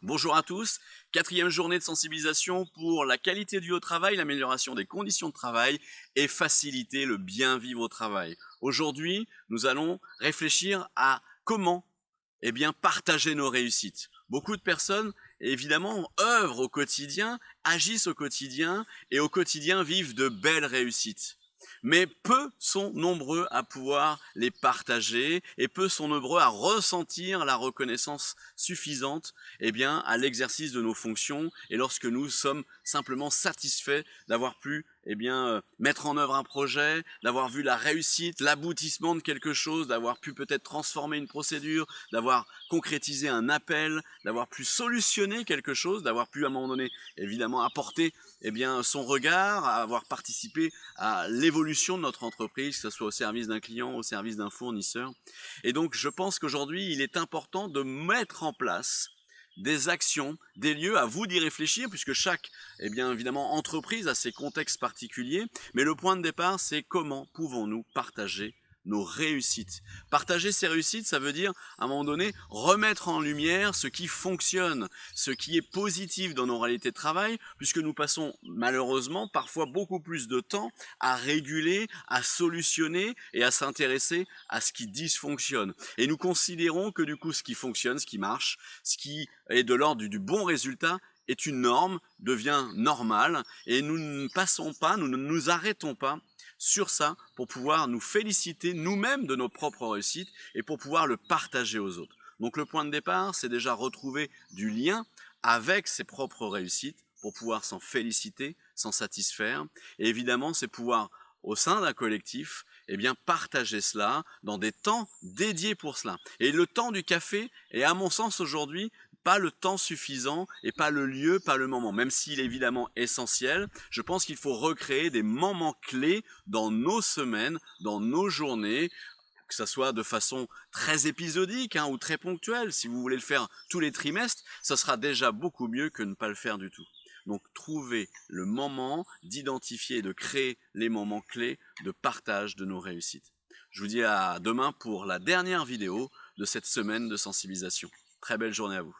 Bonjour à tous, quatrième journée de sensibilisation pour la qualité du vie au travail, l'amélioration des conditions de travail et faciliter le bien vivre au travail. Aujourd'hui, nous allons réfléchir à comment partager nos réussites. Beaucoup de personnes, évidemment, œuvrent au quotidien, agissent au quotidien et au quotidien vivent de belles réussites. Mais peu sont nombreux à pouvoir les partager et peu sont nombreux à ressentir la reconnaissance suffisante à l'exercice de nos fonctions et lorsque nous sommes simplement satisfaits d'avoir pu mettre en œuvre un projet, d'avoir vu la réussite, l'aboutissement de quelque chose, d'avoir pu peut-être transformer une procédure, d'avoir concrétisé un appel, d'avoir pu solutionner quelque chose, d'avoir pu à un moment donné évidemment apporter son regard, avoir participé à l'évolution de notre entreprise, que ce soit au service d'un client, au service d'un fournisseur. Et donc je pense qu'aujourd'hui il est important de mettre en place des actions, des lieux, à vous d'y réfléchir, puisque chaque évidemment entreprise a ses contextes particuliers, mais le point de départ c'est comment pouvons-nous partager nos réussites. Partager ces réussites, ça veut dire, à un moment donné, remettre en lumière ce qui fonctionne, ce qui est positif dans nos réalités de travail, puisque nous passons malheureusement parfois beaucoup plus de temps à réguler, à solutionner et à s'intéresser à ce qui dysfonctionne. Et nous considérons que du coup, ce qui fonctionne, ce qui marche, ce qui est de l'ordre du bon résultat, est une norme, devient normal, et nous ne passons pas, nous ne nous arrêtons pas sur ça pour pouvoir nous féliciter nous-mêmes de nos propres réussites et pour pouvoir le partager aux autres. Donc le point de départ, c'est déjà retrouver du lien avec ses propres réussites pour pouvoir s'en féliciter, s'en satisfaire. Et évidemment, c'est pouvoir, au sein d'un collectif, partager cela dans des temps dédiés pour cela. Et le temps du café est, à mon sens aujourd'hui, pas le temps suffisant et pas le lieu, pas le moment. Même s'il est évidemment essentiel, je pense qu'il faut recréer des moments clés dans nos semaines, dans nos journées, que ça soit de façon très épisodique ou très ponctuelle. Si vous voulez le faire tous les trimestres, ça sera déjà beaucoup mieux que ne pas le faire du tout. Donc trouver le moment d'identifier et de créer les moments clés de partage de nos réussites. Je vous dis à demain pour la dernière vidéo de cette semaine de sensibilisation. Très belle journée à vous.